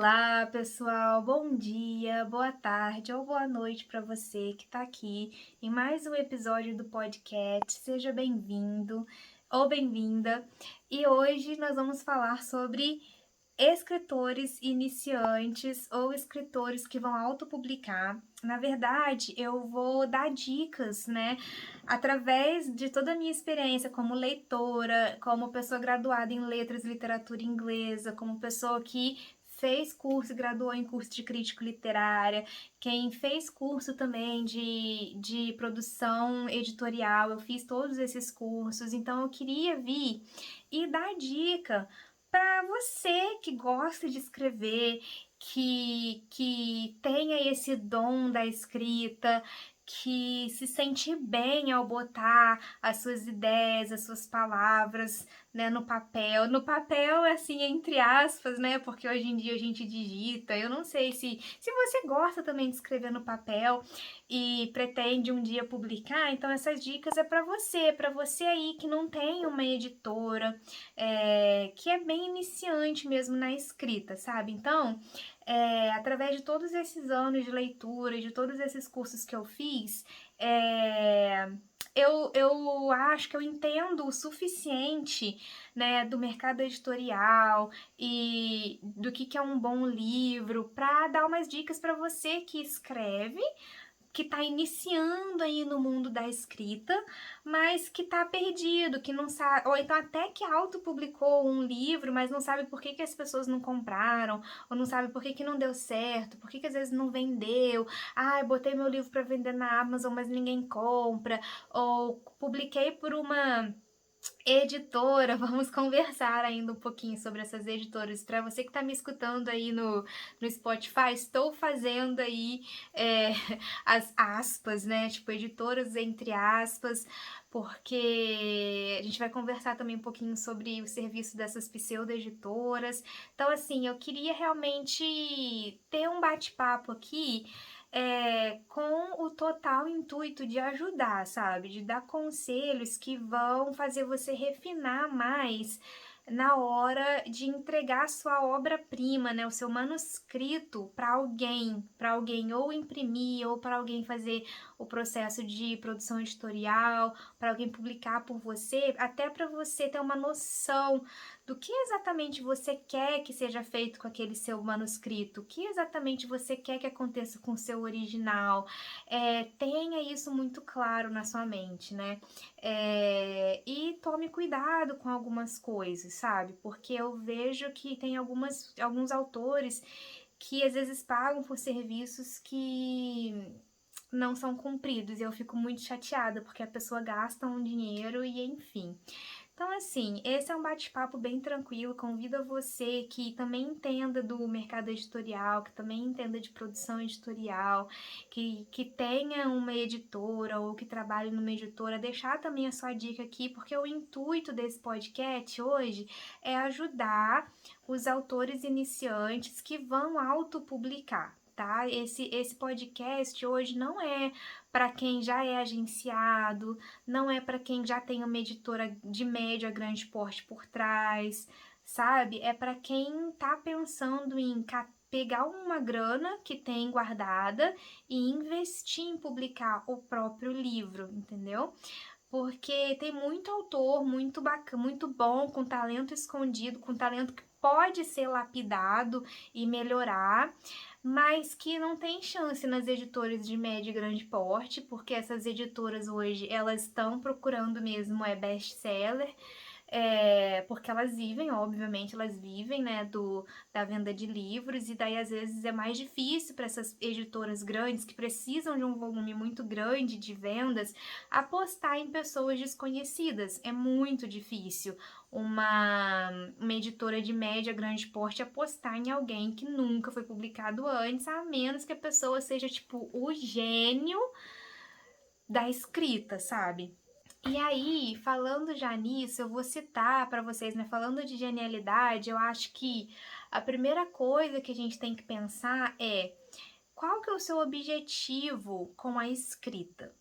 Olá, pessoal. Bom dia, boa tarde ou boa noite para você que está aqui em mais um episódio do podcast. Seja bem-vindo ou bem-vinda. E hoje nós vamos falar sobre escritores iniciantes ou escritores que vão autopublicar. Na verdade, eu vou dar dicas, né, através de toda a minha experiência como leitora, como pessoa graduada em letras e literatura inglesa, como pessoa que fez curso e graduou em curso de crítico literária, quem fez curso também de produção editorial, eu fiz todos esses cursos, então eu queria vir e dar dica para você que gosta de escrever, que tenha esse dom da escrita, que se sente bem ao botar as suas ideias, as suas palavras, né, no papel. No papel, assim, entre aspas, né, porque hoje em dia a gente digita. Eu não sei se você gosta também de escrever no papel e pretende um dia publicar, então essas dicas é para você aí que não tem uma editora, que é bem iniciante mesmo na escrita, sabe? Então, através de todos esses anos de leitura, de todos esses cursos que eu fiz, eu acho que eu entendo o suficiente, né, do mercado editorial e do que é um bom livro para dar umas dicas para você que escreve, que está iniciando aí no mundo da escrita, mas que está perdido, que não sabe, ou então até que autopublicou um livro, mas não sabe por que as pessoas não compraram, ou não sabe por que não deu certo, por que às vezes não vendeu. Ah, botei meu livro para vender na Amazon, mas ninguém compra, ou publiquei por uma editora, vamos conversar ainda um pouquinho sobre essas editoras. Para você que está me escutando aí no Spotify, estou fazendo aí as aspas, né? Tipo, editoras entre aspas, porque a gente vai conversar também um pouquinho sobre o serviço dessas pseudo-editoras. Então, assim, eu queria realmente ter um bate-papo aqui com o total intuito de ajudar, sabe? De dar conselhos que vão fazer você refinar mais na hora de entregar a sua obra-prima, né, o seu manuscrito para alguém ou imprimir ou para alguém fazer o processo de produção editorial, para alguém publicar por você, até para você ter uma noção do que exatamente você quer que seja feito com aquele seu manuscrito, o que exatamente você quer que aconteça com o seu original. Tenha isso muito claro na sua mente, né? E tome cuidado com algumas coisas, sabe? Porque eu vejo que tem alguns autores que às vezes pagam por serviços que não são cumpridos e eu fico muito chateada porque a pessoa gasta um dinheiro e enfim. Então, assim, esse é um bate-papo bem tranquilo. Convido você que também entenda do mercado editorial, que também entenda de produção editorial, que tenha uma editora ou que trabalhe numa editora, deixar também a sua dica aqui, porque o intuito desse podcast hoje é ajudar os autores iniciantes que vão autopublicar. Tá? Esse podcast hoje não é para quem já é agenciado, não é para quem já tem uma editora de médio a grande porte por trás, sabe? É para quem tá pensando em pegar uma grana que tem guardada e investir em publicar o próprio livro, entendeu? Porque tem muito autor muito bacana, muito bom, com talento escondido, com talento que pode ser lapidado e melhorar, mas que não tem chance nas editoras de médio e grande porte, porque essas editoras hoje elas estão procurando mesmo best-seller, porque elas vivem, obviamente, elas vivem, né, da venda de livros, e daí às vezes é mais difícil para essas editoras grandes que precisam de um volume muito grande de vendas apostar em pessoas desconhecidas. É muito difícil uma editora de média, grande porte apostar em alguém que nunca foi publicado antes, a menos que a pessoa seja tipo o gênio da escrita, sabe? E aí, falando já nisso, eu vou citar para vocês, né? Falando de genialidade, eu acho que a primeira coisa que a gente tem que pensar é qual que é o seu objetivo com a escrita?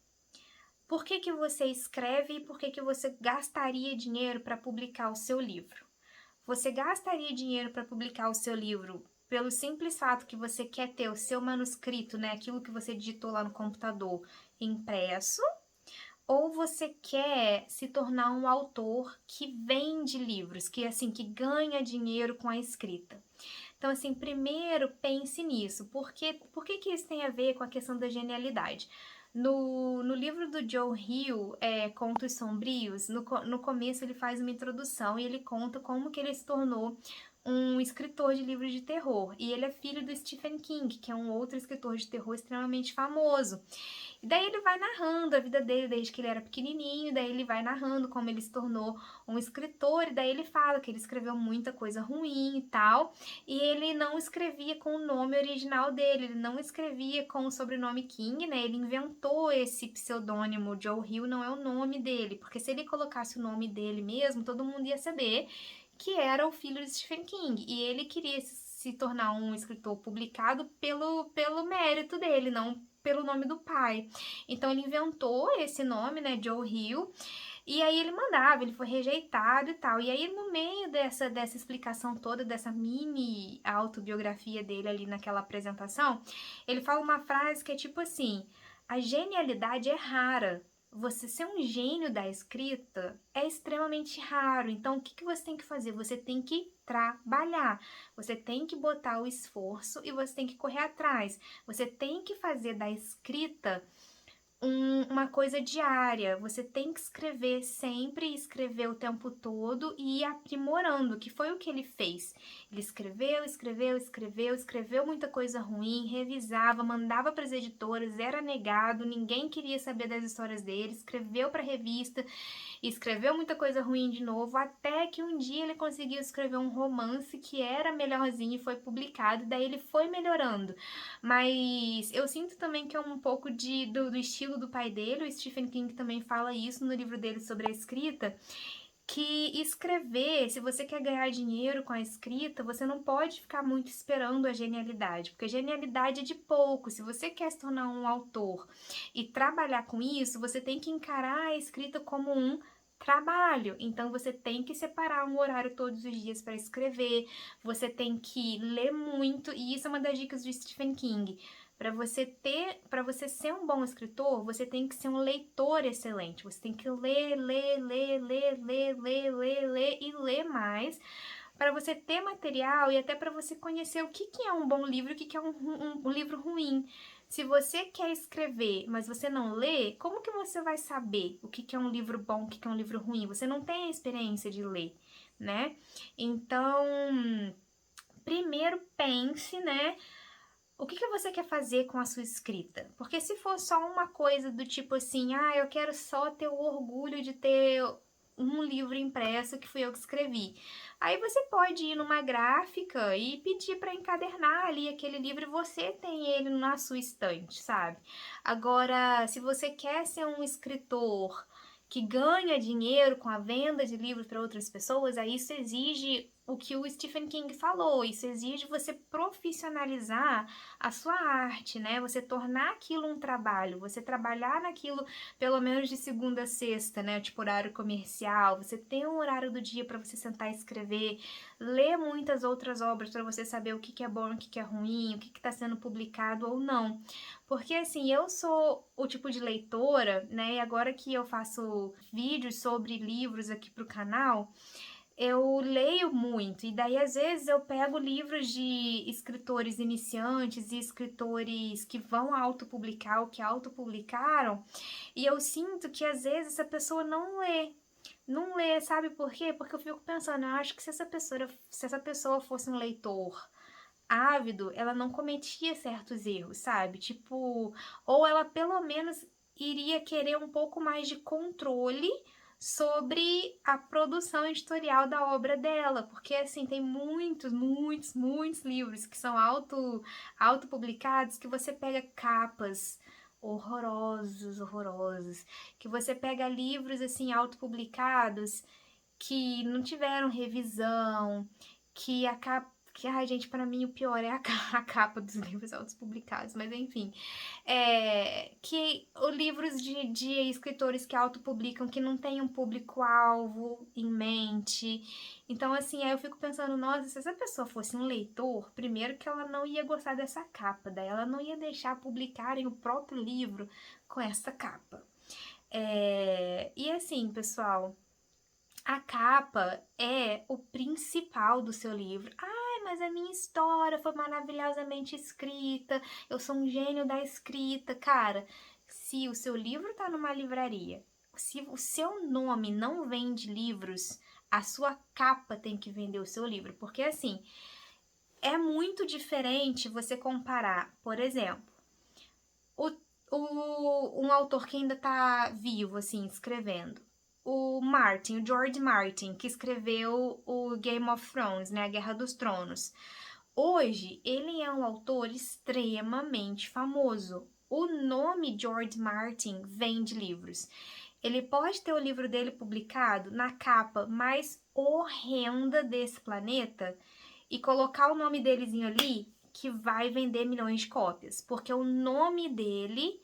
Por que você escreve e por que você gastaria dinheiro para publicar o seu livro? Você gastaria dinheiro para publicar o seu livro pelo simples fato que você quer ter o seu manuscrito, né, aquilo que você digitou lá no computador, impresso, ou você quer se tornar um autor que vende livros, que assim, que ganha dinheiro com a escrita. Então, assim, primeiro pense nisso. Por que que isso tem a ver com a questão da genialidade? No livro do Joe Hill, Contos Sombrios, no começo ele faz uma introdução e ele conta como que ele se tornou um escritor de livros de terror. E ele é filho do Stephen King, que é um outro escritor de terror extremamente famoso. E daí ele vai narrando a vida dele desde que ele era pequenininho, daí ele vai narrando como ele se tornou um escritor, e daí ele fala que ele escreveu muita coisa ruim e tal, e ele não escrevia com o nome original dele, ele não escrevia com o sobrenome King, né? Ele inventou esse pseudônimo, Joe Hill não é o nome dele, porque se ele colocasse o nome dele mesmo, todo mundo ia saber que era o filho de Stephen King, e ele queria se tornar um escritor publicado pelo mérito dele, não pelo nome do pai. Então ele inventou esse nome, né, Joe Hill, e aí ele mandava, ele foi rejeitado e tal. E aí no meio dessa explicação toda, dessa mini autobiografia dele ali naquela apresentação, ele fala uma frase que é tipo assim: a genialidade é rara. Você ser um gênio da escrita é extremamente raro. Então, o que que você tem que fazer? Você tem que trabalhar. Você tem que botar o esforço e você tem que correr atrás. Você tem que fazer da escrita uma coisa diária. Você tem que escrever sempre, escrever o tempo todo e ir aprimorando, que foi o que ele fez. Ele escreveu muita coisa ruim, revisava, mandava para as editoras, era negado, ninguém queria saber das histórias dele, escreveu para revista, escreveu muita coisa ruim de novo, até que um dia ele conseguiu escrever um romance que era melhorzinho e foi publicado, daí ele foi melhorando. Mas eu sinto também que é um pouco do estilo do pai dele, o Stephen King também fala isso no livro dele sobre a escrita, que escrever, se você quer ganhar dinheiro com a escrita, você não pode ficar muito esperando a genialidade, porque a genialidade é de pouco. Se você quer se tornar um autor e trabalhar com isso, você tem que encarar a escrita como um trabalho. Então você tem que separar um horário todos os dias para escrever, você tem que ler muito, e isso é uma das dicas do Stephen King. Para você ser um bom escritor, você tem que ser um leitor excelente. Você tem que ler e ler mais para você ter material e até para você conhecer o que é um bom livro e o que é um livro ruim. Se você quer escrever, mas você não lê, como que você vai saber o que é um livro bom, o que é um livro ruim? Você não tem a experiência de ler, né? Então, primeiro pense, né? O que você quer fazer com a sua escrita? Porque se for só uma coisa do tipo assim, eu quero só ter o orgulho de ter um livro impresso que fui eu que escrevi. Aí você pode ir numa gráfica e pedir para encadernar ali aquele livro e você tem ele na sua estante, sabe? Agora, se você quer ser um escritor que ganha dinheiro com a venda de livros para outras pessoas, aí isso exige o que o Stephen King falou, isso exige você profissionalizar a sua arte, né? Você tornar aquilo um trabalho, você trabalhar naquilo pelo menos de segunda a sexta, né? Tipo horário comercial, você tem um horário do dia para você sentar e escrever, ler muitas outras obras para você saber o que é bom, o que é ruim, o que está sendo publicado ou não. Porque assim, eu sou o tipo de leitora, né? E agora que eu faço vídeos sobre livros aqui pro canal, eu leio muito, e daí às vezes eu pego livros de escritores iniciantes e escritores que vão autopublicar ou que autopublicaram, e eu sinto que às vezes essa pessoa não lê. Não lê, sabe por quê? Porque eu fico pensando, eu acho que se essa pessoa fosse um leitor ávido, ela não cometia certos erros, sabe? Tipo, ou ela pelo menos iria querer um pouco mais de controle sobre a produção editorial da obra dela, porque assim, tem muitos livros que são autopublicados que você pega capas horrorosos, que você pega livros assim autopublicados que não tiveram revisão, que porque, ai, gente, pra mim o pior é a a capa dos livros autopublicados, mas enfim. Que os livros de escritores que autopublicam, que não tem um público-alvo em mente. Então, assim, aí eu fico pensando, nossa, se essa pessoa fosse um leitor, primeiro que ela não ia gostar dessa capa, daí ela não ia deixar publicarem o próprio livro com essa capa. E assim, pessoal, a capa é o principal do seu livro. Ai, mas a minha história foi maravilhosamente escrita, eu sou um gênio da escrita. Cara, se o seu livro tá numa livraria, se o seu nome não vende livros, a sua capa tem que vender o seu livro. Porque assim, é muito diferente você comparar, por exemplo, o, um autor que ainda tá vivo, assim, escrevendo. O Martin, o George Martin, que escreveu o Game of Thrones, né, a Guerra dos Tronos. Hoje, ele é um autor extremamente famoso. O nome George Martin vem de livros. Ele pode ter o livro dele publicado na capa mais horrenda desse planeta e colocar o nome delezinho ali que vai vender milhões de cópias, porque o nome dele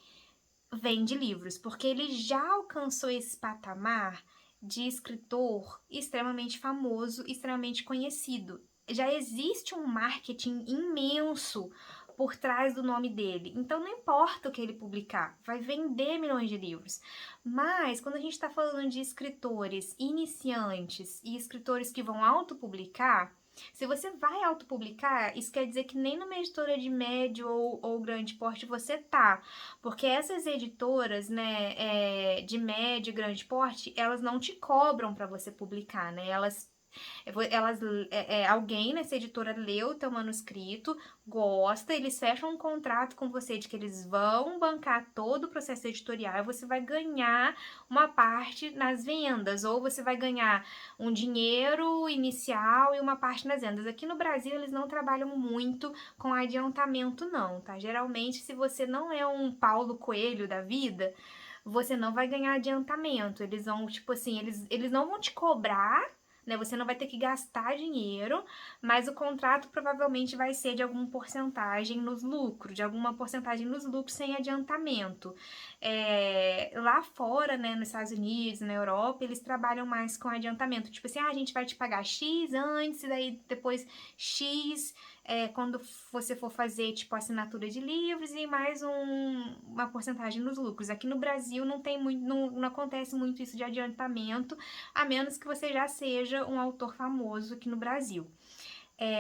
vende livros, porque ele já alcançou esse patamar de escritor extremamente famoso, extremamente conhecido. Já existe um marketing imenso por trás do nome dele. Então não importa o que ele publicar, vai vender milhões de livros. Mas quando a gente está falando de escritores iniciantes e escritores que vão autopublicar, se você vai autopublicar, isso quer dizer que nem numa editora de médio ou grande porte você tá. Porque essas editoras, né, de médio e grande porte, elas não te cobram para você publicar, né? Alguém nessa editora leu o teu manuscrito, gosta, eles fecham um contrato com você de que eles vão bancar todo o processo editorial e você vai ganhar uma parte nas vendas, ou você vai ganhar um dinheiro inicial e uma parte nas vendas. Aqui no Brasil eles não trabalham muito com adiantamento não, tá? Geralmente, se você não é um Paulo Coelho da vida, você não vai ganhar adiantamento. Eles vão, tipo assim, eles não vão te cobrar, né? Você não vai ter que gastar dinheiro, mas o contrato provavelmente vai ser de alguma porcentagem nos lucros, de alguma porcentagem nos lucros sem adiantamento. Lá fora, né, nos Estados Unidos, na Europa, eles trabalham mais com adiantamento. Tipo assim, a gente vai te pagar X antes, e daí depois X quando você for fazer, tipo, assinatura de livros e mais uma porcentagem nos lucros. Aqui no Brasil não tem muito, não acontece muito isso de adiantamento, a menos que você já seja um autor famoso aqui no Brasil.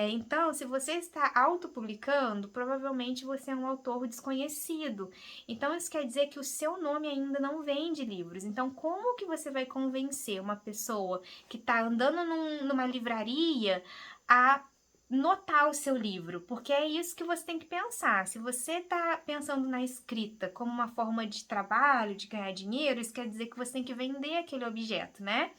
Então, se você está autopublicando, provavelmente você é um autor desconhecido. Então, isso quer dizer que o seu nome ainda não vende livros. Então, como que você vai convencer uma pessoa que está andando numa livraria a notar o seu livro? Porque é isso que você tem que pensar. Se você está pensando na escrita como uma forma de trabalho, de ganhar dinheiro, isso quer dizer que você tem que vender aquele objeto, né?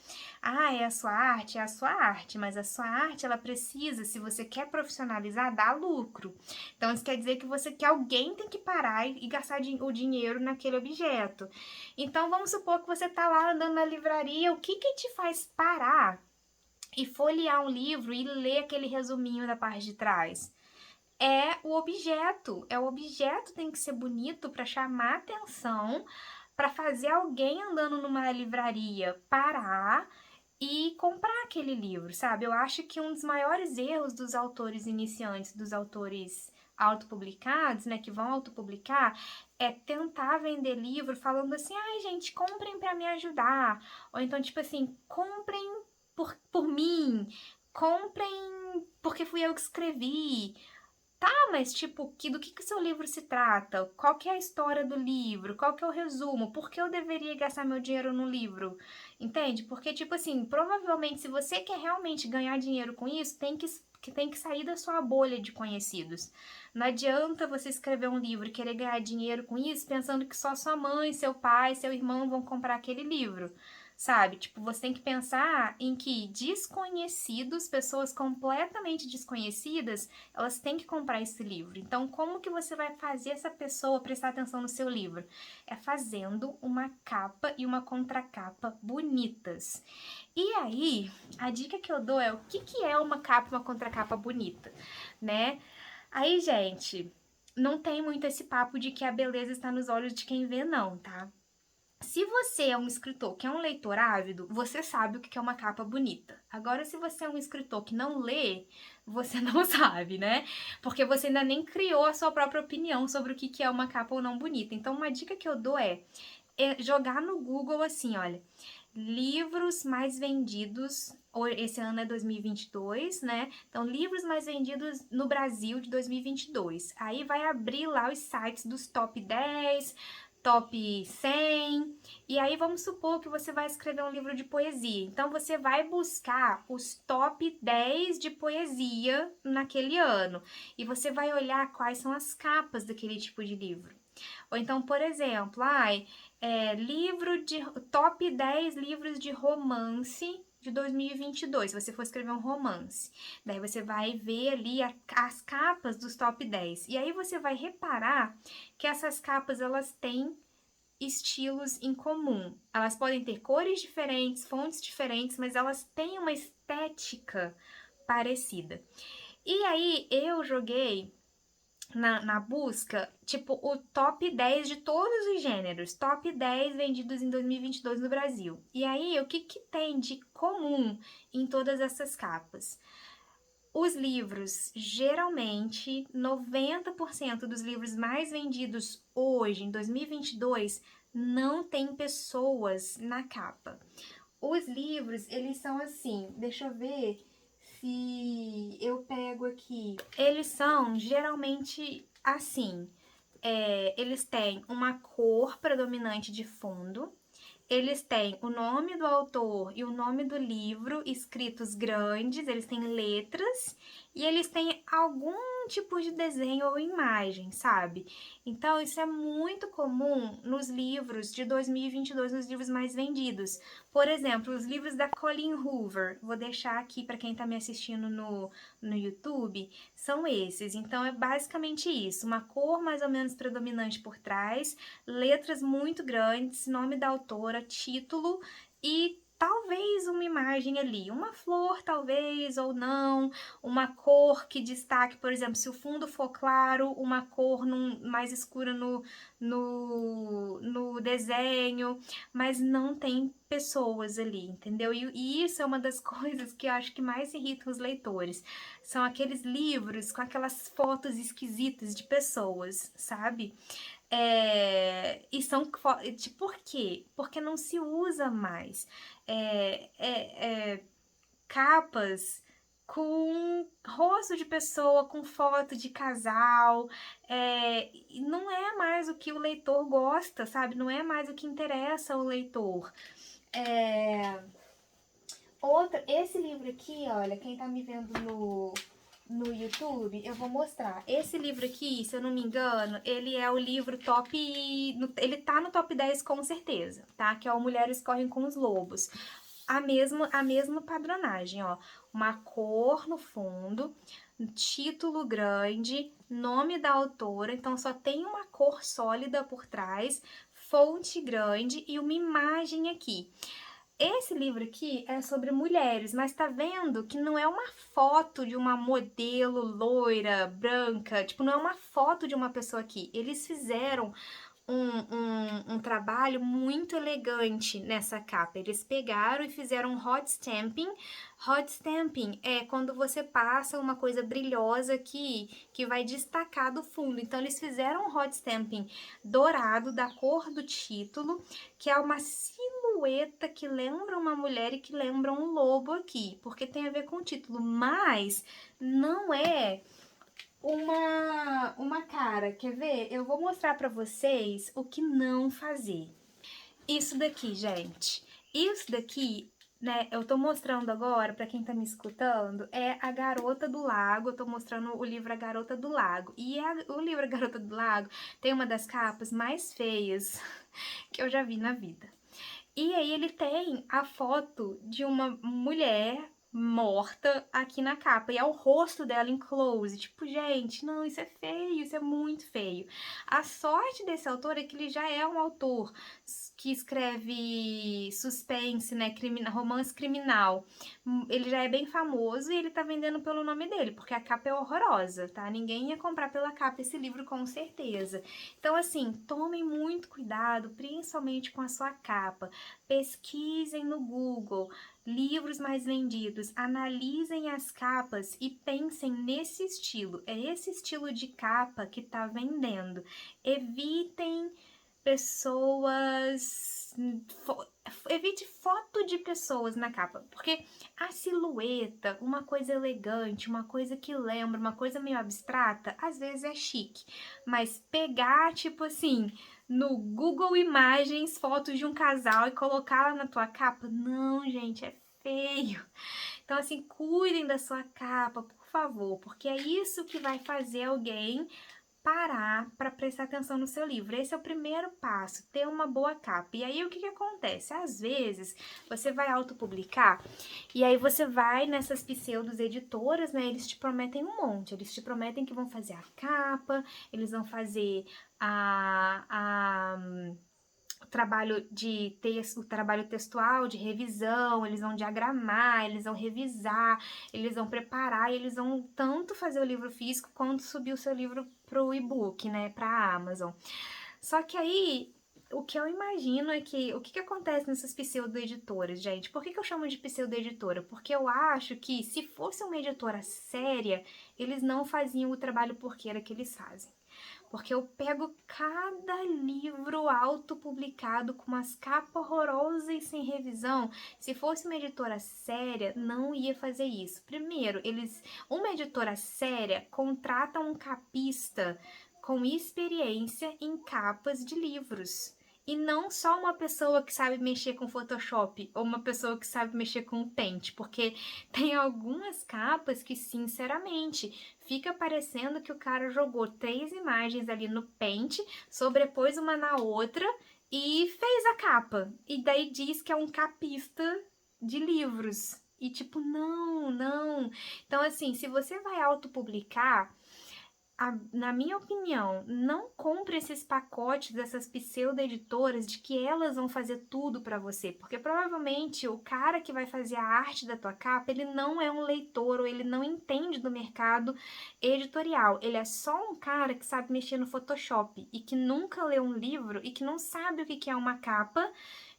É a sua arte, é a sua arte, mas a sua arte, ela precisa, se você quer profissionalizar, dar lucro. Então, isso quer dizer que alguém tem que parar e gastar o dinheiro naquele objeto. Então, vamos supor que você está lá andando na livraria, o que te faz parar e folhear um livro e ler aquele resuminho da parte de trás? O objeto tem que ser bonito para chamar atenção, para fazer alguém andando numa livraria parar e comprar aquele livro, sabe? Eu acho que um dos maiores erros dos autores iniciantes, dos autores autopublicados, né, que vão autopublicar, é tentar vender livro falando assim, ai, gente, comprem para me ajudar. Ou então, tipo assim, comprem por mim, comprem porque fui eu que escrevi. Mas tipo, do que o seu livro se trata? Qual que é a história do livro? Qual que é o resumo? Por que eu deveria gastar meu dinheiro no livro? Entende? Porque, tipo assim, provavelmente se você quer realmente ganhar dinheiro com isso, tem que sair da sua bolha de conhecidos. Não adianta você escrever um livro e querer ganhar dinheiro com isso pensando que só sua mãe, seu pai, seu irmão vão comprar aquele livro. sabe? Tipo, você tem que pensar em que desconhecidos, pessoas completamente desconhecidas, elas têm que comprar esse livro. Então, como que você vai fazer essa pessoa prestar atenção no seu livro? É fazendo uma capa e uma contracapa bonitas. E aí, a dica que eu dou é o que é uma capa e uma contracapa bonita, né? Aí, gente, não tem muito esse papo de que a beleza está nos olhos de quem vê, não, tá? Se você é um escritor que é um leitor ávido, você sabe o que é uma capa bonita. Agora, se você é um escritor que não lê, você não sabe, né? Porque você ainda nem criou a sua própria opinião sobre o que é uma capa ou não bonita. Então, uma dica que eu dou é jogar no Google assim, olha, livros mais vendidos, esse ano é 2022, né? Então, livros mais vendidos no Brasil de 2022. Aí vai abrir lá os sites dos top 10, top 100, e aí vamos supor que você vai escrever um livro de poesia. Então, você vai buscar os top 10 de poesia naquele ano, e você vai olhar quais são as capas daquele tipo de livro. Ou então, por exemplo, livro de top 10 livros de romance de 2022, se você for escrever um romance. Daí você vai ver ali as capas dos top 10. E aí você vai reparar que essas capas, elas têm estilos em comum. Elas podem ter cores diferentes, fontes diferentes, mas elas têm uma estética parecida. E aí eu joguei na busca, tipo, o top 10 de todos os gêneros, top 10 vendidos em 2022 no Brasil. E aí, o que tem de comum em todas essas capas? Os livros, geralmente, 90% dos livros mais vendidos hoje, em 2022, não tem pessoas na capa. Os livros, eles são assim, deixa eu ver se eu pego aqui. Eles são geralmente assim, eles têm uma cor predominante de fundo, eles têm o nome do autor e o nome do livro escritos grandes, eles têm letras e eles têm algum tipo de desenho ou imagem, sabe? Então, isso é muito comum nos livros de 2022, nos livros mais vendidos. Por exemplo, os livros da Colleen Hoover, vou deixar aqui para quem está me assistindo no YouTube, são esses. Então, é basicamente isso, uma cor mais ou menos predominante por trás, letras muito grandes, nome da autora, título e talvez uma imagem ali, uma flor talvez ou não, uma cor que destaque, por exemplo, se o fundo for claro, uma cor mais escura no desenho, mas não tem pessoas ali, entendeu? E isso é uma das coisas que eu acho que mais irritam os leitores. São aqueles livros com aquelas fotos esquisitas de pessoas, sabe? E são por quê? Porque não se usa mais capas com rosto de pessoa, com foto de casal, não é mais o que o leitor gosta, sabe? Não é mais o que interessa ao leitor. Esse livro aqui, olha, quem tá me vendo no YouTube, eu vou mostrar. Esse livro aqui, se eu não me engano, ele é o livro top... Ele tá no top 10 com certeza, tá? Que é o Mulheres Correm com os Lobos. A mesma padronagem, ó. Uma cor no fundo, título grande, nome da autora, então só tem uma cor sólida por trás, fonte grande e uma imagem aqui. Esse livro aqui é sobre mulheres, mas tá vendo que não é uma foto de uma modelo loira, branca, tipo, não é uma foto de uma pessoa aqui. Eles fizeram um trabalho muito elegante nessa capa. Eles pegaram e fizeram um hot stamping. Hot stamping é quando você passa uma coisa brilhosa aqui que vai destacar do fundo. Então, eles fizeram um hot stamping dourado da cor do título, que é uma silhueta que lembra uma mulher e que lembra um lobo aqui, porque tem a ver com o título, mas não é uma cara. Quer ver? Eu vou mostrar pra vocês o que não fazer. Isso daqui, gente. Isso daqui, né, eu tô mostrando agora, pra quem tá me escutando, é A Garota do Lago. Eu tô mostrando o livro A Garota do Lago. E o livro A Garota do Lago tem uma das capas mais feias que eu já vi na vida. E aí ele tem a foto de uma mulher morta aqui na capa, e é o rosto dela em close. Tipo, gente, não, isso é feio, isso é muito feio. A sorte desse autor é que ele já é um autor que escreve suspense, né, romance criminal. Ele já é bem famoso e ele tá vendendo pelo nome dele, porque a capa é horrorosa, tá? Ninguém ia comprar pela capa esse livro com certeza. Então, assim, tomem muito cuidado, principalmente com a sua capa. Pesquisem no Google livros mais vendidos, analisem as capas e pensem nesse estilo. É esse estilo de capa que está vendendo. Evitem pessoas. Evite foto de pessoas na capa, porque a silhueta, uma coisa elegante, uma coisa que lembra, uma coisa meio abstrata, às vezes é chique, mas pegar, tipo assim, no Google Imagens fotos de um casal e colocar lá na tua capa, não, gente, é feio. Então, assim, cuidem da sua capa, por favor, porque é isso que vai fazer alguém parar para prestar atenção no seu livro. Esse é o primeiro passo, ter uma boa capa. E aí o que acontece? Às vezes você vai autopublicar e aí você vai nessas pseudos editoras, né? Eles te prometem um monte, eles te prometem que vão fazer a capa, eles vão fazer o trabalho de texto, o trabalho textual, de revisão, eles vão diagramar, eles vão revisar, eles vão preparar, e eles vão tanto fazer o livro físico quanto subir o seu livro pro e-book, né, pra Amazon. Só que aí, o que eu imagino é que, o que acontece nessas pseudo-editoras, gente? Por que eu chamo de pseudo-editora? Porque eu acho que, se fosse uma editora séria, eles não faziam o trabalho porqueira que eles fazem. Porque eu pego cada livro autopublicado com umas capas horrorosas e sem revisão. Se fosse uma editora séria, não ia fazer isso. Primeiro, uma editora séria contrata um capista com experiência em capas de livros. E não só uma pessoa que sabe mexer com Photoshop ou uma pessoa que sabe mexer com Paint, porque tem algumas capas que, sinceramente, fica parecendo que o cara jogou 3 imagens ali no Paint, sobrepôs uma na outra e fez a capa. E daí diz que é um capista de livros. E tipo, não, não. Então, assim, se você vai autopublicar, na minha opinião, não compre esses pacotes dessas pseudo-editoras de que elas vão fazer tudo para você, porque provavelmente o cara que vai fazer a arte da tua capa, ele não é um leitor ou ele não entende do mercado editorial. Ele é só um cara que sabe mexer no Photoshop e que nunca leu um livro e que não sabe o que é uma capa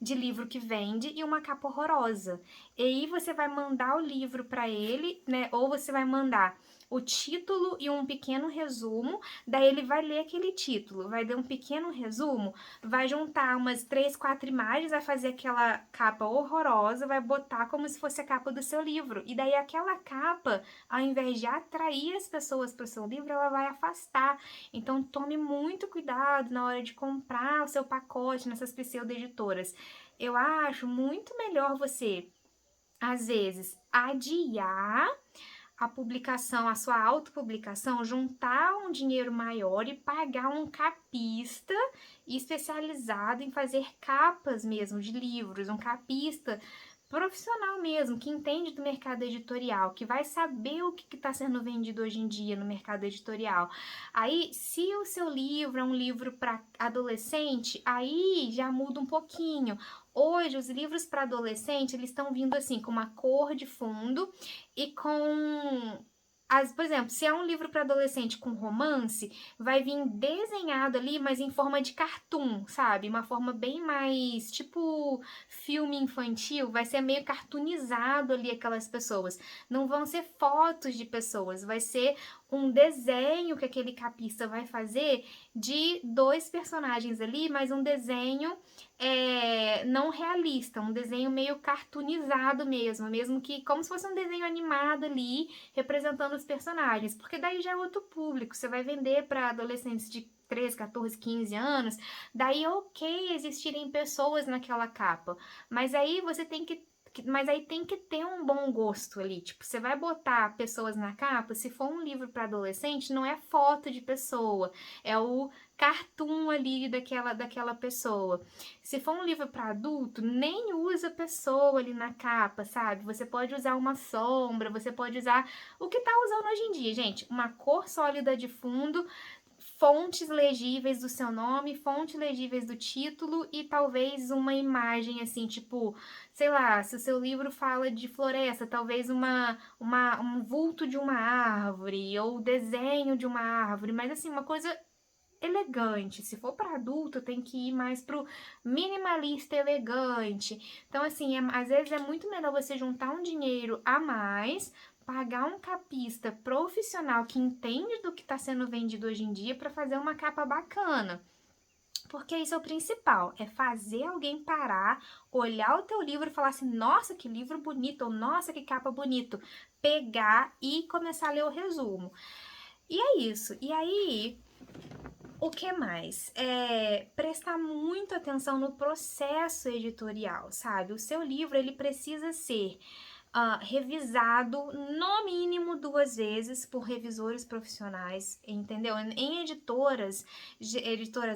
de livro que vende e uma capa horrorosa. E aí você vai mandar o livro para ele, né? Ou você vai mandar o título e um pequeno resumo, daí ele vai ler aquele título, vai dar um pequeno resumo, vai juntar umas 3, 4 imagens, vai fazer aquela capa horrorosa, vai botar como se fosse a capa do seu livro. E daí aquela capa, ao invés de atrair as pessoas para o seu livro, ela vai afastar. Então tome muito cuidado na hora de comprar o seu pacote nessas pseudo-editoras. Eu acho muito melhor você, às vezes, adiar a publicação, a sua autopublicação, juntar um dinheiro maior e pagar um capista especializado em fazer capas mesmo de livros, um capista profissional mesmo, que entende do mercado editorial, que vai saber o que está sendo vendido hoje em dia no mercado editorial. Aí, se o seu livro é um livro para adolescente, aí já muda um pouquinho. Hoje, os livros para adolescente, eles estão vindo assim, com uma cor de fundo e com... por exemplo, se é um livro para adolescente com romance, vai vir desenhado ali, mas em forma de cartoon, sabe? Uma forma bem mais, tipo, filme infantil, vai ser meio cartoonizado ali aquelas pessoas. Não vão ser fotos de pessoas, vai ser um desenho que aquele capista vai fazer de 2 personagens ali, mas um desenho não realista, um desenho meio cartoonizado mesmo que como se fosse um desenho animado ali, representando os personagens, porque daí já é outro público, você vai vender para adolescentes de 13, 14, 15 anos, daí ok existirem pessoas naquela capa, mas aí você tem que Mas aí tem que ter um bom gosto ali. Tipo, você vai botar pessoas na capa, se for um livro para adolescente, não é foto de pessoa, é o cartoon ali daquela pessoa. Se for um livro para adulto, nem usa pessoa ali na capa, sabe? Você pode usar uma sombra, você pode usar o que tá usando hoje em dia, gente, uma cor sólida de fundo, fontes legíveis do seu nome, fontes legíveis do título e talvez uma imagem assim, tipo, sei lá, se o seu livro fala de floresta, talvez um vulto de uma árvore ou desenho de uma árvore, mas assim, uma coisa elegante. Se for para adulto, tem que ir mais pro minimalista elegante. Então, assim, às vezes é muito melhor você juntar um dinheiro a mais, pagar um capista profissional que entende do que está sendo vendido hoje em dia para fazer uma capa bacana. Porque isso é o principal, é fazer alguém parar, olhar o teu livro e falar assim, nossa, que livro bonito, ou nossa, que capa bonito. Pegar e começar a ler o resumo. E é isso. E aí, o que mais? Prestar muita atenção no processo editorial, sabe? O seu livro, ele precisa ser revisado no mínimo 2 vezes por revisores profissionais, entendeu? Em editoras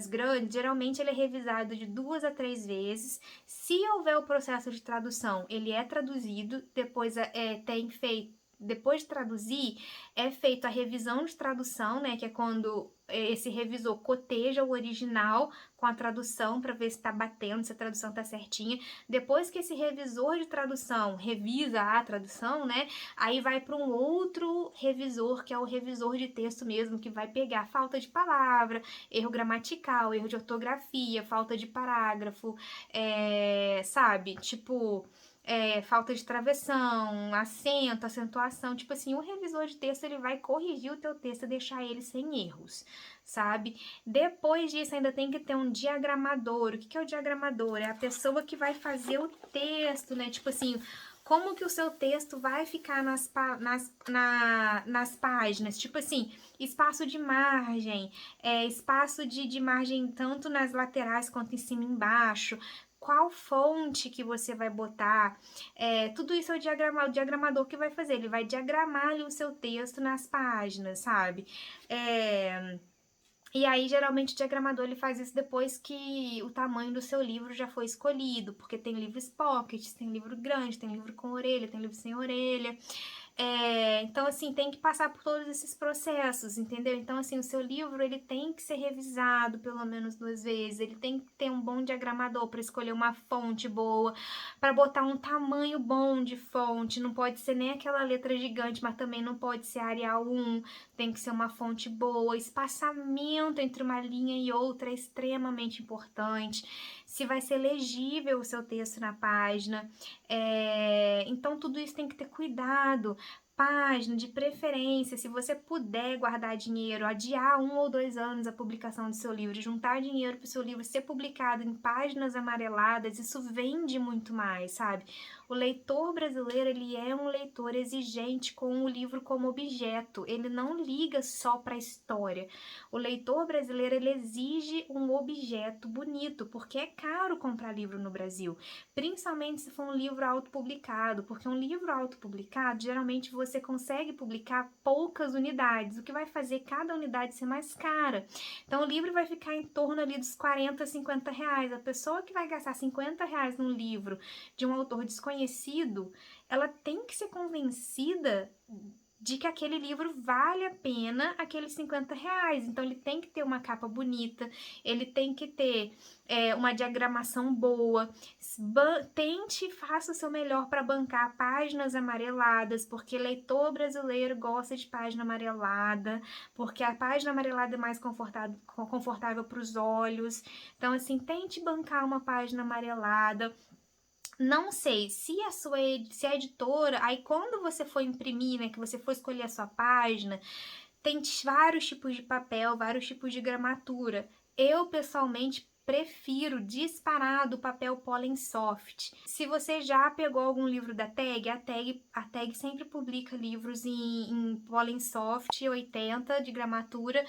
grandes, geralmente ele é revisado de 2 a 3 vezes. Se houver o processo de tradução, ele é traduzido, depois de traduzir, é feita a revisão de tradução, né, que é quando esse revisor coteja o original com a tradução para ver se está batendo, se a tradução está certinha. Depois que esse revisor de tradução revisa a tradução, né, aí vai para um outro revisor, que é o revisor de texto mesmo, que vai pegar falta de palavra, erro gramatical, erro de ortografia, falta de parágrafo, sabe? Tipo, falta de travessão, acento, acentuação, tipo assim, o revisor de texto ele vai corrigir o teu texto e deixar ele sem erros, sabe? Depois disso ainda tem que ter um diagramador. O que é o diagramador? É a pessoa que vai fazer o texto, né? Tipo assim, como que o seu texto vai ficar nas páginas, tipo assim, espaço de margem, espaço de margem tanto nas laterais quanto em cima e embaixo, qual fonte que você vai botar, tudo isso é o diagramador que vai fazer, ele vai diagramar ali o seu texto nas páginas, sabe? E aí, geralmente, o diagramador ele faz isso depois que o tamanho do seu livro já foi escolhido, porque tem livros pockets, tem livro grande, tem livro com orelha, tem livro sem orelha. Então, assim, tem que passar por todos esses processos, entendeu? Então, assim, o seu livro, ele tem que ser revisado pelo menos 2 vezes, ele tem que ter um bom diagramador para escolher uma fonte boa, para botar um tamanho bom de fonte, não pode ser nem aquela letra gigante, mas também não pode ser Arial 1, tem que ser uma fonte boa, espaçamento entre uma linha e outra é extremamente importante, se vai ser legível o seu texto na página, então tudo isso tem que ter cuidado. Página, de preferência, se você puder guardar dinheiro, adiar 1 ou 2 anos a publicação do seu livro, juntar dinheiro para o seu livro ser publicado em páginas amareladas, isso vende muito mais, sabe? O leitor brasileiro, ele é um leitor exigente com o livro como objeto, ele não liga só para a história. O leitor brasileiro, ele exige um objeto bonito, porque é caro comprar livro no Brasil, principalmente se for um livro autopublicado, porque um livro autopublicado, geralmente você consegue publicar poucas unidades, o que vai fazer cada unidade ser mais cara. Então o livro vai ficar em torno ali dos 40, 50 reais. A pessoa que vai gastar 50 reais num livro de um autor desconhecido, ela tem que ser convencida de que aquele livro vale a pena aqueles 50 reais. Então ele tem que ter uma capa bonita, ele tem que ter uma diagramação boa. Tente e faça o seu melhor para bancar páginas amareladas, porque leitor brasileiro gosta de página amarelada, porque a página amarelada é mais confortável para os olhos. Então, assim, tente bancar uma página amarelada. Não sei, se a editora, aí quando você for imprimir, né, que você for escolher a sua página, tem vários tipos de papel, vários tipos de gramatura. Eu, pessoalmente, prefiro disparado o papel Pollen Soft. Se você já pegou algum livro da Tag, a Tag sempre publica livros em Pollen Soft 80 de gramatura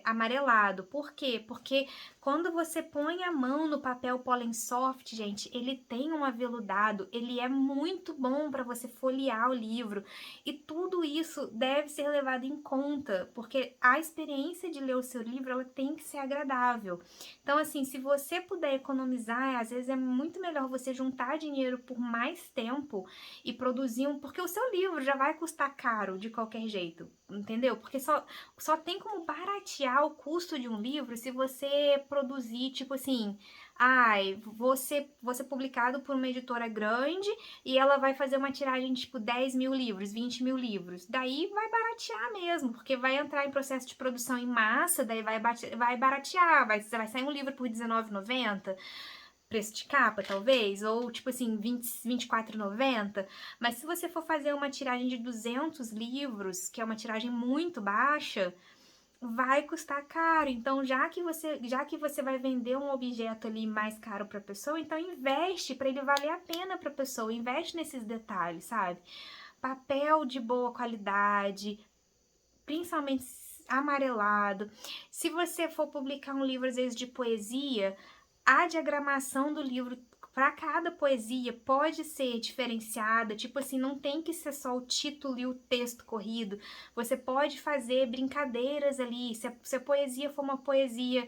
amarelado. Por quê? Porque Quando você põe a mão no papel Pollen Soft, gente, ele tem um aveludado, ele é muito bom para você folhear o livro. E tudo isso deve ser levado em conta, porque a experiência de ler o seu livro, ela tem que ser agradável. Então, assim, se você puder economizar, às vezes é muito melhor você juntar dinheiro por mais tempo e produzir um... Porque o seu livro já vai custar caro de qualquer jeito, entendeu? Porque só tem como baratear o custo de um livro se você produzir, tipo assim, ai, você publicado por uma editora grande e ela vai fazer uma tiragem de tipo 10 mil livros, 20 mil livros. Daí vai baratear mesmo, porque vai entrar em processo de produção em massa, daí vai baratear, vai sair um livro por R$19,90, preço de capa, talvez, ou tipo assim, R$24,90. Mas se você for fazer uma tiragem de 200 livros, que é uma tiragem muito baixa, vai custar caro. Então, já que você vai vender um objeto ali mais caro para a pessoa, então investe para ele valer a pena para a pessoa, investe nesses detalhes, sabe? Papel de boa qualidade, principalmente amarelado. Se você for publicar um livro às vezes de poesia, a diagramação do livro para cada poesia pode ser diferenciada, tipo assim, não tem que ser só o título e o texto corrido. Você pode fazer brincadeiras ali. Se a poesia for uma poesia,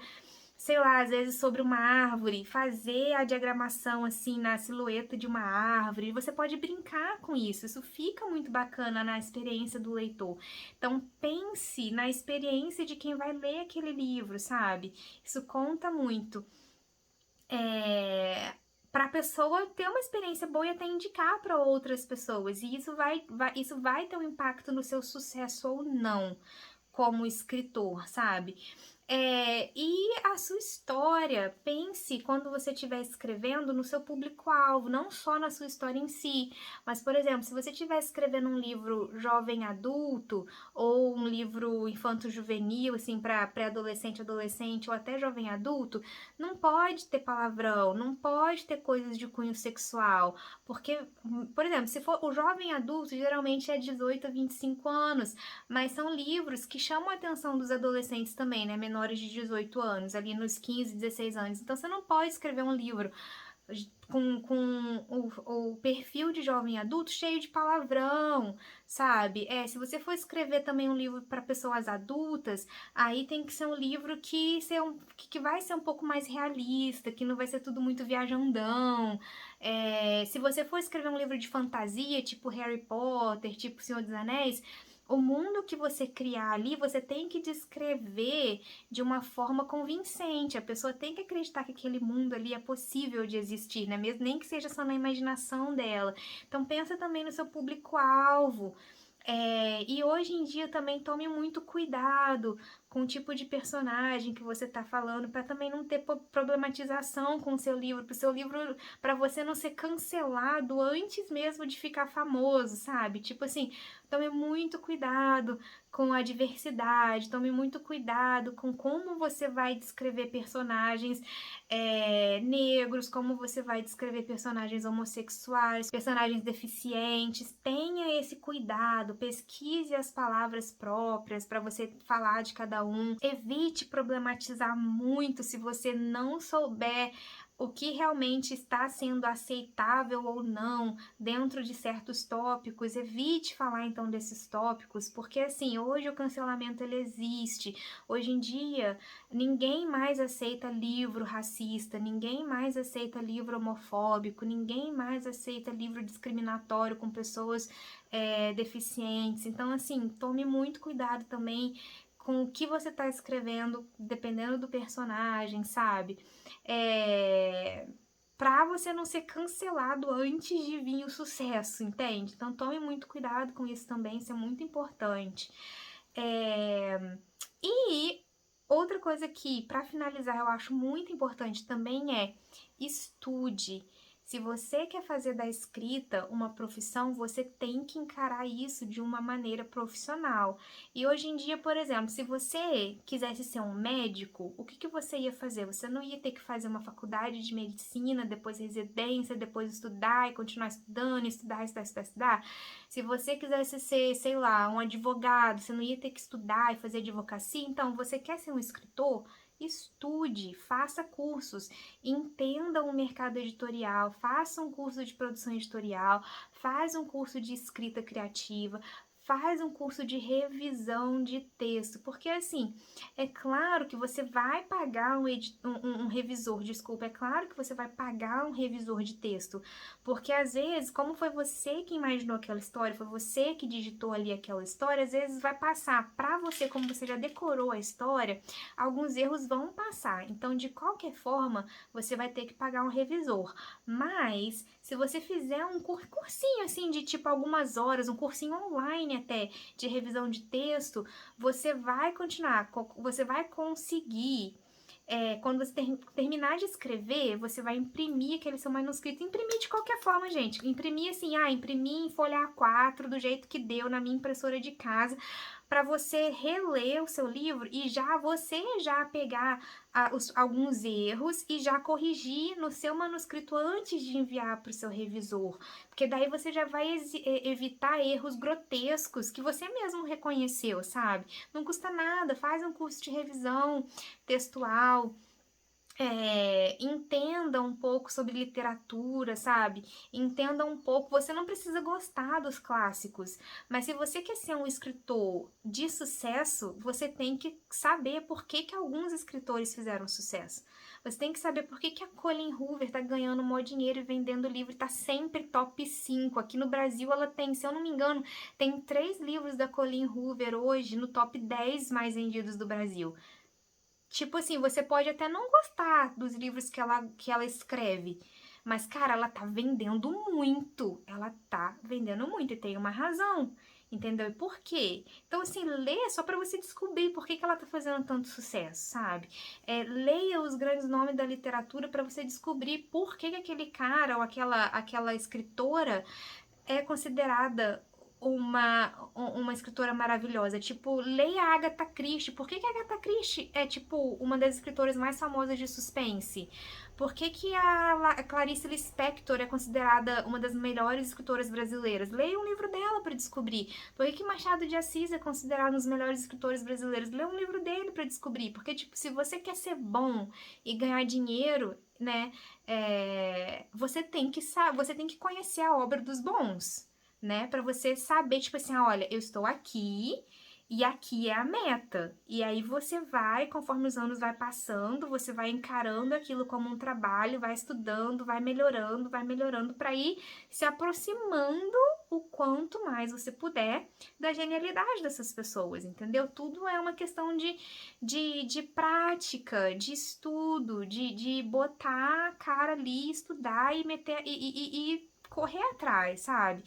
sei lá, às vezes sobre uma árvore, fazer a diagramação assim na silhueta de uma árvore. Você pode brincar com isso. Isso fica muito bacana na experiência do leitor. Então pense na experiência de quem vai ler aquele livro, sabe? Isso conta muito. Para a pessoa ter uma experiência boa e até indicar para outras pessoas. E isso vai ter um impacto no seu sucesso ou não como escritor, sabe? E a sua história, pense quando você estiver escrevendo no seu público-alvo, não só na sua história em si, mas, por exemplo, se você estiver escrevendo um livro jovem adulto ou um livro infanto-juvenil, assim, para pré-adolescente, adolescente ou até jovem adulto, não pode ter palavrão, não pode ter coisas de cunho sexual, porque, por exemplo, se for o jovem adulto, geralmente é 18 a 25 anos, mas são livros que chamam a atenção dos adolescentes também, né? Menores de 18 anos, ali nos 15, 16 anos. Então você não pode escrever um livro com o perfil de jovem adulto cheio de palavrão, sabe? Se você for escrever também um livro para pessoas adultas, aí tem que ser um livro que vai ser um pouco mais realista, que não vai ser tudo muito viajandão. Se você for escrever um livro de fantasia, tipo Harry Potter, tipo Senhor dos Anéis, o mundo que você criar ali, você tem que descrever de uma forma convincente. A pessoa tem que acreditar que aquele mundo ali é possível de existir, né? Mesmo nem que seja só na imaginação dela. Então pensa também no seu público-alvo. E hoje em dia também tome muito cuidado com o tipo de personagem que você está falando, para também não ter problematização com o seu livro, para você não ser cancelado antes mesmo de ficar famoso, sabe? Tipo assim, tome muito cuidado com a diversidade, tome muito cuidado com como você vai descrever personagens negros, como você vai descrever personagens homossexuais, personagens deficientes. Tenha esse cuidado, pesquise as palavras próprias para você falar de cada um. Evite problematizar muito se você não souber o que realmente está sendo aceitável ou não dentro de certos tópicos. Evite falar então desses tópicos, porque assim, hoje o cancelamento ele existe. Hoje em dia, ninguém mais aceita livro racista, ninguém mais aceita livro homofóbico, ninguém mais aceita livro discriminatório com pessoas deficientes. Então, assim, tome muito cuidado também com o que você está escrevendo, dependendo do personagem, sabe? Pra você não ser cancelado antes de vir o sucesso, entende? Então tome muito cuidado com isso também, isso é muito importante. E outra coisa que, para finalizar, eu acho muito importante também é estude. Se você quer fazer da escrita uma profissão, você tem que encarar isso de uma maneira profissional. E hoje em dia, por exemplo, se você quisesse ser um médico, o que você ia fazer? Você não ia ter que fazer uma faculdade de medicina, depois residência, depois estudar e continuar estudando, estudar. Se você quisesse ser, sei lá, um advogado, você não ia ter que estudar e fazer advocacia. Então, você quer ser um escritor? estude, faça cursos, entenda o mercado editorial, faça um curso de produção editorial, faz um curso de escrita criativa, faz um curso de revisão de texto, porque assim, é claro que você vai pagar um revisor, desculpa, é claro que você vai pagar um revisor de texto, porque às vezes, como foi você que imaginou aquela história, foi você que digitou ali aquela história, às vezes vai passar para você, como você já decorou a história, alguns erros vão passar. Então, de qualquer forma, você vai ter que pagar um revisor. Mas, se você fizer um cursinho assim de tipo algumas horas, um cursinho online até de revisão de texto, você vai continuar, você vai conseguir. Quando você terminar de escrever, você vai imprimir aquele seu manuscrito. Imprimir de qualquer forma, gente. Imprimir assim, imprimir em folha A4, do jeito que deu na minha impressora de casa, para você reler o seu livro e já pegar alguns erros e já corrigir no seu manuscrito antes de enviar para o seu revisor, porque daí você já vai evitar erros grotescos que você mesmo reconheceu, sabe? Não custa nada, faz um curso de revisão textual. Entenda um pouco sobre literatura, sabe? Entenda um pouco. Você não precisa gostar dos clássicos, mas se você quer ser um escritor de sucesso, você tem que saber por que que alguns escritores fizeram sucesso. Você tem que saber por que que a Colleen Hoover tá ganhando maior dinheiro e vendendo livro, tá sempre top 5. Aqui no Brasil ela tem, se eu não me engano, tem 3 livros da Colleen Hoover hoje no top 10 mais vendidos do Brasil. Tipo assim, você pode até não gostar dos livros que ela escreve, mas, cara, ela tá vendendo muito. Ela tá vendendo muito e tem uma razão, entendeu? E por quê? Então, assim, lê só pra você descobrir por que que ela tá fazendo tanto sucesso, sabe? Leia os grandes nomes da literatura pra você descobrir por que que aquele cara ou aquela escritora é considerada uma escritora maravilhosa. Tipo, leia a Agatha Christie. Por que que a Agatha Christie é, tipo, uma das escritoras mais famosas de suspense? Por que que a Clarice Lispector é considerada uma das melhores escritoras brasileiras? Leia um livro dela para descobrir. Por que que Machado de Assis é considerado um dos melhores escritores brasileiros? Leia um livro dele para descobrir. Porque, tipo, se você quer ser bom e ganhar dinheiro, né, você tem que conhecer a obra dos bons, né? Para você saber, tipo assim, olha, eu estou aqui e aqui é a meta. E aí você vai, conforme os anos vai passando, você vai encarando aquilo como um trabalho, vai melhorando para ir se aproximando o quanto mais você puder da genialidade dessas pessoas, entendeu? Tudo é uma questão de prática, de estudo, de botar a cara ali, estudar e meter e correr atrás, sabe?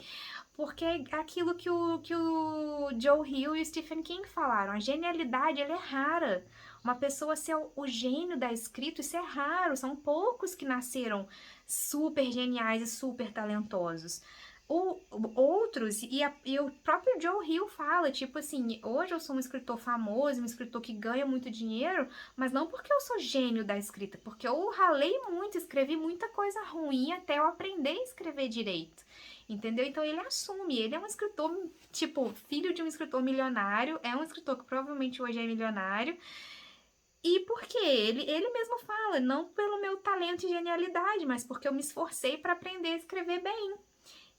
Porque é aquilo que o Joe Hill e o Stephen King falaram, a genialidade ela é rara. Uma pessoa ser o gênio da escrita, isso é raro, são poucos que nasceram super geniais e super talentosos. Outros, e o próprio Joe Hill fala, tipo assim, hoje eu sou um escritor famoso, um escritor que ganha muito dinheiro, mas não porque eu sou gênio da escrita, porque eu ralei muito, escrevi muita coisa ruim até eu aprender a escrever direito. Entendeu? Então ele assume, ele é um escritor, tipo, filho de um escritor milionário, é um escritor que provavelmente hoje é milionário. E por quê? Ele mesmo fala, não pelo meu talento e genialidade, mas porque eu me esforcei para aprender a escrever bem.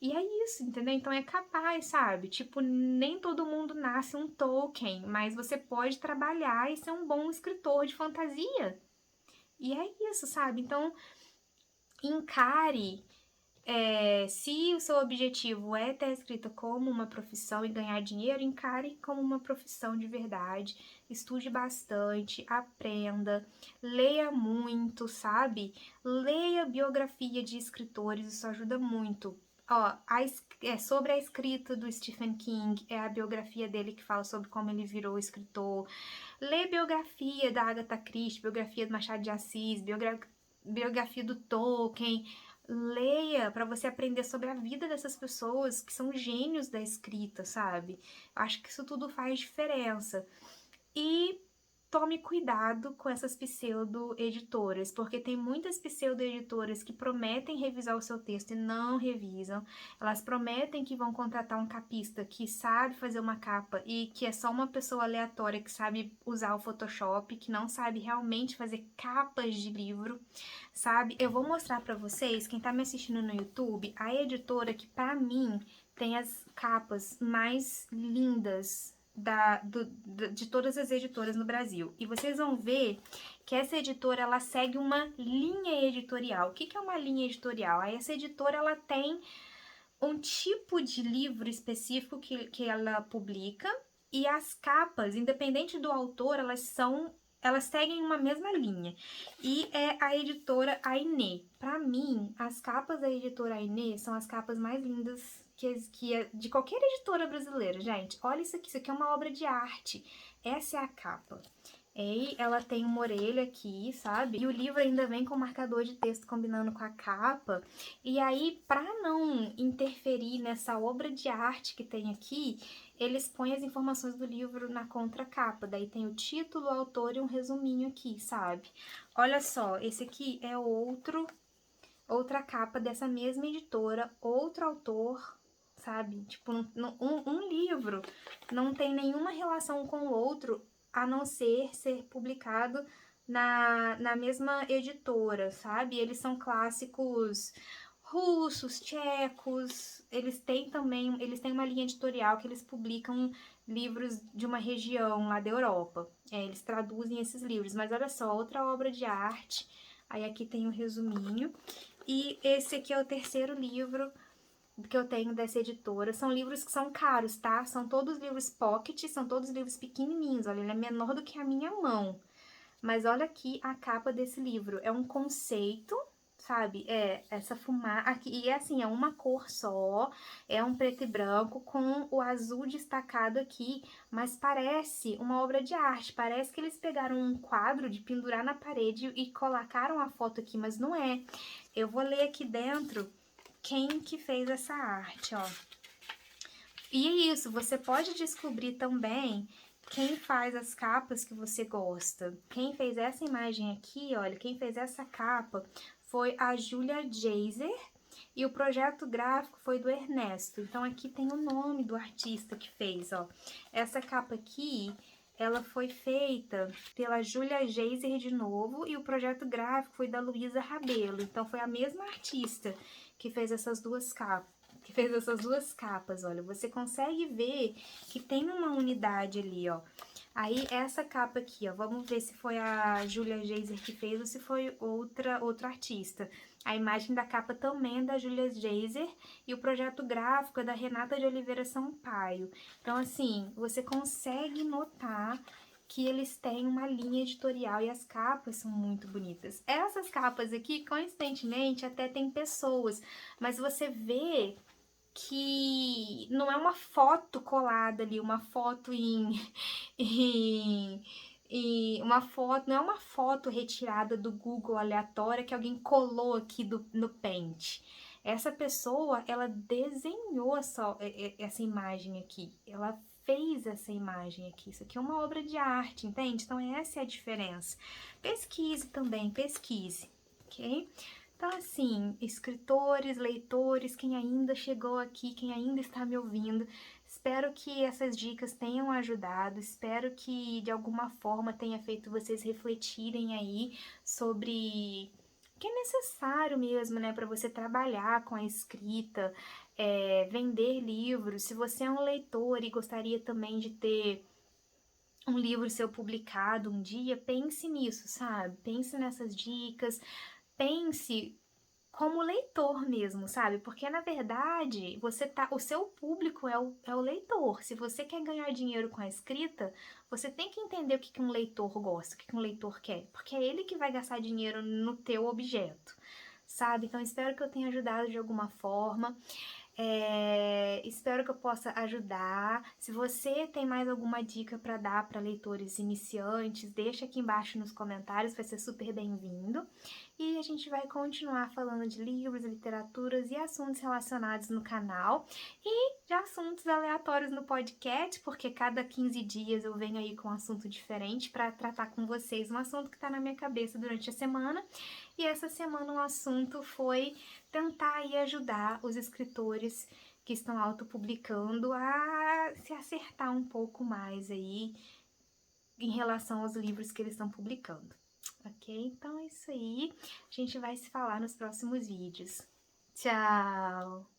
E é isso, entendeu? Então é capaz, sabe? Tipo, nem todo mundo nasce um Tolkien, mas você pode trabalhar e ser um bom escritor de fantasia. E é isso, sabe? Então, encare. Se o seu objetivo é ter a escrita como uma profissão e ganhar dinheiro, encare como uma profissão de verdade. Estude bastante, aprenda, leia muito, sabe? Leia biografia de escritores, isso ajuda muito. Ó, sobre a escrita do Stephen King, é a biografia dele que fala sobre como ele virou escritor. Lê biografia da Agatha Christie, biografia do Machado de Assis, biografia do Tolkien. Leia para você aprender sobre a vida dessas pessoas que são gênios da escrita, sabe? Eu acho que isso tudo faz diferença. E tome cuidado com essas pseudo-editoras, porque tem muitas pseudo-editoras que prometem revisar o seu texto e não revisam. Elas prometem que vão contratar um capista que sabe fazer uma capa e que é só uma pessoa aleatória que sabe usar o Photoshop, que não sabe realmente fazer capas de livro, sabe? Eu vou mostrar pra vocês, quem tá me assistindo no YouTube, a editora que pra mim tem as capas mais lindas de todas as editoras no Brasil. E vocês vão ver que essa editora, ela segue uma linha editorial. O que que é uma linha editorial? Essa editora, ela tem um tipo de livro específico que ela publica, e as capas, independente do autor, elas seguem uma mesma linha. E é a editora Ainê. Para mim, as capas da editora Ainê são as capas mais lindas que é de qualquer editora brasileira, gente. Olha isso aqui é uma obra de arte. Essa é a capa. E ela tem uma orelha aqui, sabe? E o livro ainda vem com marcador de texto combinando com a capa. E aí, para não interferir nessa obra de arte que tem aqui, eles põem as informações do livro na contracapa. Daí tem o título, o autor e um resuminho aqui, sabe? Olha só, esse aqui é outra capa dessa mesma editora, outro autor, sabe? Tipo, um livro não tem nenhuma relação com o outro, a não ser publicado na mesma editora, sabe? Eles são clássicos russos, tchecos, eles têm uma linha editorial que eles publicam livros de uma região lá da Europa. Eles traduzem esses livros, mas olha só, outra obra de arte. Aí aqui tem um resuminho. E esse aqui é o terceiro livro que eu tenho dessa editora. São livros que são caros, tá? São todos livros pocket, são todos livros pequenininhos. Olha, ele é menor do que a minha mão. Mas olha aqui a capa desse livro. É um conceito, sabe? É essa fumaça aqui. E é assim, é uma cor só. É um preto e branco com o azul destacado aqui. Mas parece uma obra de arte. Parece que eles pegaram um quadro de pendurar na parede e colocaram a foto aqui, mas não é. Eu vou ler aqui dentro quem que fez essa arte, ó. E é isso, você pode descobrir também quem faz as capas que você gosta. Quem fez essa imagem aqui, olha, quem fez essa capa foi a Julia Jaser e o projeto gráfico foi do Ernesto. Então aqui tem o nome do artista que fez, ó. Essa capa aqui, ela foi feita pela Julia Jaser de novo e o projeto gráfico foi da Luísa Rabelo. Então foi a mesma artista que fez essas duas capas. Olha, você consegue ver que tem uma unidade ali, ó. Aí, essa capa aqui, ó, vamos ver se foi a Julia Jaser que fez ou se foi outro artista. A imagem da capa também é da Julia Jaser e o projeto gráfico é da Renata de Oliveira Sampaio. Então, assim, você consegue notar que eles têm uma linha editorial e as capas são muito bonitas. Essas capas aqui, coincidentemente, até tem pessoas, mas você vê que não é uma foto colada ali, uma foto uma foto, não é uma foto retirada do Google aleatória que alguém colou aqui no Paint. Essa pessoa, ela desenhou essa imagem aqui, ela fez essa imagem aqui. Isso aqui é uma obra de arte, entende? Então essa é a diferença. Pesquise também, pesquise, ok? Então, assim, escritores, leitores, quem ainda chegou aqui, quem ainda está me ouvindo, espero que essas dicas tenham ajudado, espero que de alguma forma tenha feito vocês refletirem aí sobre o que é necessário mesmo, né, para você trabalhar com a escrita, vender livros. Se você é um leitor e gostaria também de ter um livro seu publicado um dia, pense nisso, sabe? Pense nessas dicas. Pense como leitor mesmo, sabe? Porque na verdade, o seu público é o leitor. Se você quer ganhar dinheiro com a escrita, você tem que entender o que um leitor gosta, o que um leitor quer, porque é ele que vai gastar dinheiro no teu objeto, sabe? Então espero que eu tenha ajudado de alguma forma. Espero que eu possa ajudar. Se você tem mais alguma dica para dar para leitores iniciantes, deixa aqui embaixo nos comentários, vai ser super bem-vindo. E a gente vai continuar falando de livros, literaturas e assuntos relacionados no canal. E de assuntos aleatórios no podcast, porque cada 15 dias eu venho aí com um assunto diferente para tratar com vocês um assunto que está na minha cabeça durante a semana. E essa semana o assunto foi tentar aí ajudar os escritores que estão autopublicando a se acertar um pouco mais aí em relação aos livros que eles estão publicando. Ok? Então é isso aí. A gente vai se falar nos próximos vídeos. Tchau!